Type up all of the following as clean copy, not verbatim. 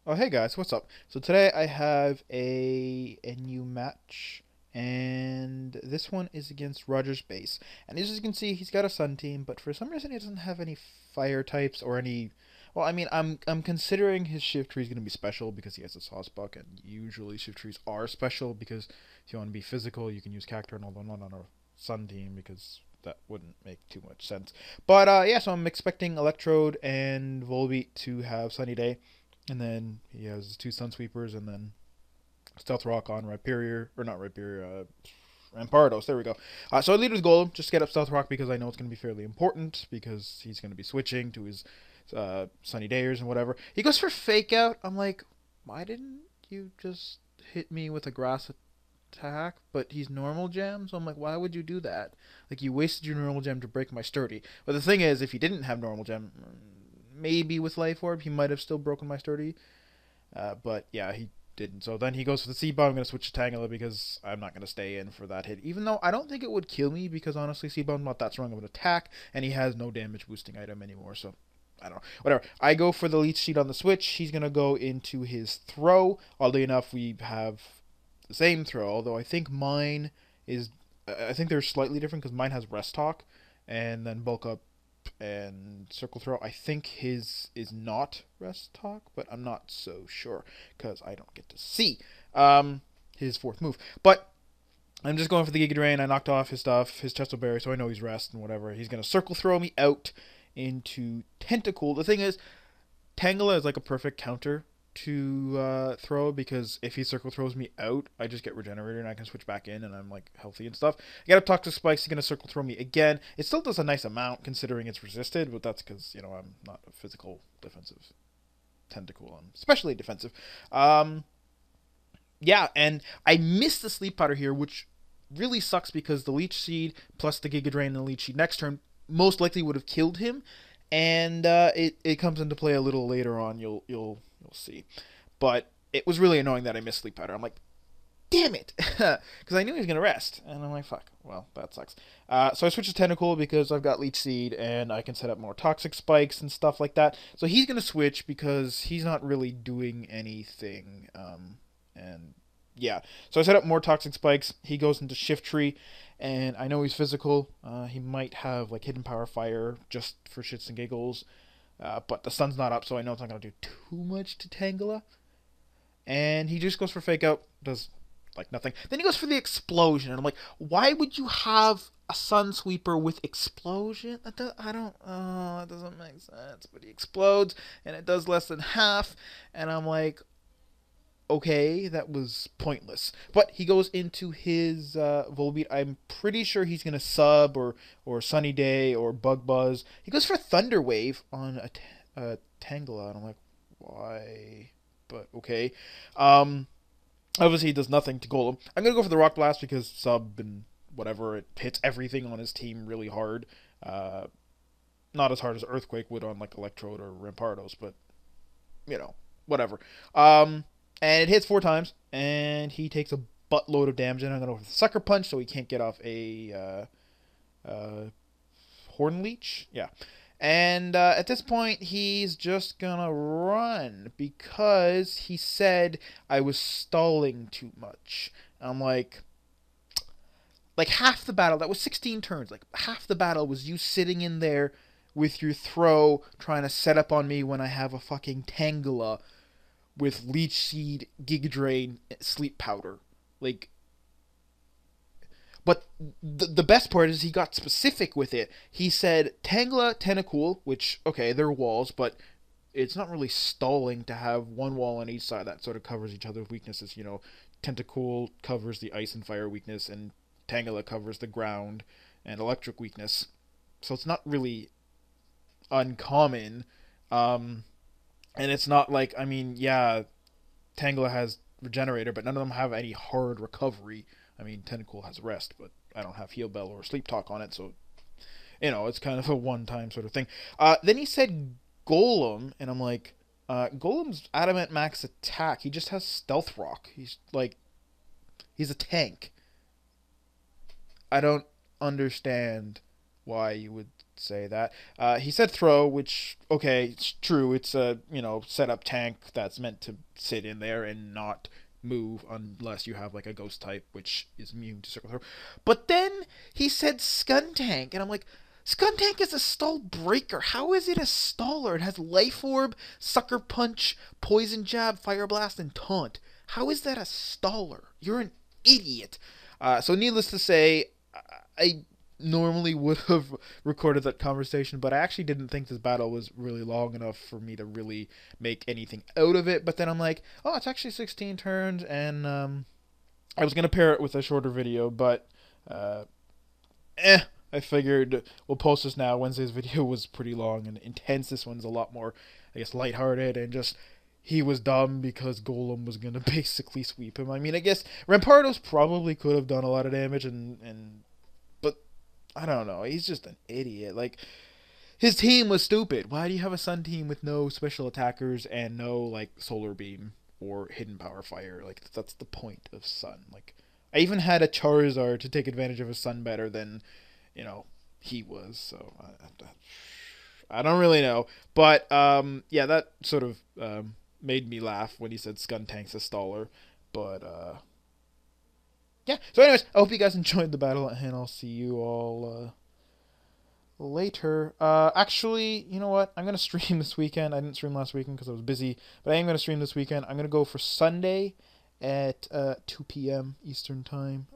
Oh, hey guys, what's up? So today I have a new match, and this one is against Rogersbase. And as you can see, he's got a Sun team, but for some reason he doesn't have any fire types or any. Well, I mean, I'm considering his shift tree is going to be special because he has a Sawsbuck, and usually shift trees are special because if you want to be physical, you can use Cacturn, although not on a Sun team because that wouldn't make too much sense. But yeah, so I'm expecting Electrode and Volbeat to have Sunny Day. And then he has his two Sunsweepers, and then Stealth Rock on Rhyperior, or not Rhyperior, Rampardos. There we go. So I lead with Golem, just get up Stealth Rock because I know it's going to be fairly important because he's going to be switching to his Sunny Dayers and whatever. He goes for Fake Out. I'm like, why didn't you just hit me with a Grass attack? But he's normal gem, so I'm like, why would you do that? Like, you wasted your normal gem to break my sturdy. But the thing is, if he didn't have normal gem, maybe with Life Orb, he might have still broken my sturdy. But yeah, he didn't. So then he goes for the Seed Bomb. I'm going to switch to Tangela because I'm not going to stay in for that hit. Even though I don't think it would kill me because honestly, Seed Bomb's not that strong of an attack, and he has no damage boosting item anymore. So I don't know. Whatever. I go for the Leech Seed on the switch. He's going to go into his throw. Oddly enough, we have the same throw, although I think mine is. I think they're slightly different because mine has Rest Talk and then Bulk Up and Circle Throw. I think his is not Rest Talk, but I'm not so sure because I don't get to see his fourth move. But I'm just going for the Giga Drain. I knocked off his stuff, his Chesto Berry, so I know he's Rest and whatever. He's going to Circle Throw me out into Tentacool. The thing is, Tangela is like a perfect counter to throw because if he circle throws me out, I just get regenerated and I can switch back in and I'm like healthy and stuff. I got a Toxic Spikes. He's gonna circle throw me again. It still does a nice amount considering it's resisted, but that's because I'm not a physical defensive tentacle. I'm especially defensive. Um, yeah, and I missed the Sleep Powder here, which really sucks because the Leech Seed plus the Giga Drain and the Leech Seed next turn most likely would have killed him, and it comes into play a little later on. You'll see, but it was really annoying that I missed Sleep Powder. I'm like, damn it, because I knew he was gonna rest, and I'm like, fuck. Well, that sucks. So I switched to Tentacle because I've got Leech Seed and I can set up more Toxic Spikes and stuff like that. So he's gonna switch because he's not really doing anything. And yeah, so I set up more Toxic Spikes. He goes into Shift Tree, and I know he's physical. He might have like Hidden Power Fire just for shits and giggles. But the sun's not up, so I know it's not going to do too much to Tangela. And he just goes for Fake Out, does like nothing. Then he goes for the Explosion, and I'm like, why would you have a Sun Sweeper with Explosion? I don't, that doesn't make sense. But he explodes, and it does less than half, and I'm like, okay, that was pointless. But he goes into his Volbeat. I'm pretty sure he's gonna sub or Sunny Day or Bug Buzz. He goes for Thunder Wave on a Tangela, and I'm like, why? But okay. Um, Obviously he does nothing to Golem. I'm gonna go for the Rock Blast because sub and whatever it hits everything on his team really hard. Uh, Not as hard as Earthquake would on like Electrode or Rampardos, but whatever. Um, and it hits 4 times, and he takes a buttload of damage. And I'm gonna go for the Sucker Punch, so he can't get off a Horn Leech. Yeah. And at this point, he's just gonna run because he said I was stalling too much. I'm like half the battle, that was 16 turns, like half the battle was you sitting in there with your throw trying to set up on me when I have a fucking Tangela with Leech Seed, Giga Drain, Sleep Powder. Like, but the best part is he got specific with it. He said Tangela, Tentacool, which, okay, they're walls, but it's not really stalling to have one wall on each side that sort of covers each other's weaknesses. Tentacool covers the ice and fire weakness, and Tangela covers the ground and electric weakness. So it's not really uncommon. Um, and it's not like, I mean, yeah, Tangela has Regenerator, but none of them have any hard recovery. I mean, Tentacool has Rest, but I don't have Heal Bell or Sleep Talk on it, so it's kind of a one-time sort of thing. Then he said Golem, and I'm like, Golem's Adamant Max attack. He just has Stealth Rock. He's a tank. I don't understand why you would say that. He said throw, which, okay, it's true. It's a, setup tank that's meant to sit in there and not move unless you have like a ghost type, which is immune to circle throw. But then he said Scun Tank, and I'm like, Scun Tank is a stall breaker. How is it a staller? It has Life Orb, Sucker Punch, Poison Jab, Fire Blast, and Taunt. How is that a staller? You're an idiot. So needless to say, I normally would have recorded that conversation, but I actually didn't think this battle was really long enough for me to really make anything out of it. But then I'm like, oh, it's actually 16 turns, and I was going to pair it with a shorter video, but I figured we'll post this now. Wednesday's video was pretty long and intense. This one's a lot more, I guess, lighthearted, and just he was dumb because Golem was going to basically sweep him. I mean, I guess Rampardos probably could have done a lot of damage, but I don't know. He's just an idiot. Like, his team was stupid. Why do you have a Sun team with no special attackers and no, like, Solar Beam or Hidden Power Fire? Like, that's the point of Sun. Like, I even had a Charizard to take advantage of his Sun better than, he was. So, I don't really know. But, yeah, that sort of made me laugh when he said Scun Tank's a staller. But, yeah. So anyways, I hope you guys enjoyed the battle, and I'll see you all later. Actually, you know what? I'm going to stream this weekend. I didn't stream last weekend because I was busy, but I am going to stream this weekend. I'm going to go for Sunday at 2 p.m. Eastern Time.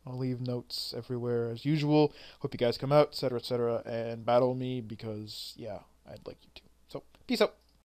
I'll leave notes everywhere as usual. Hope you guys come out, etc., and battle me because, yeah, I'd like you to. So, peace out.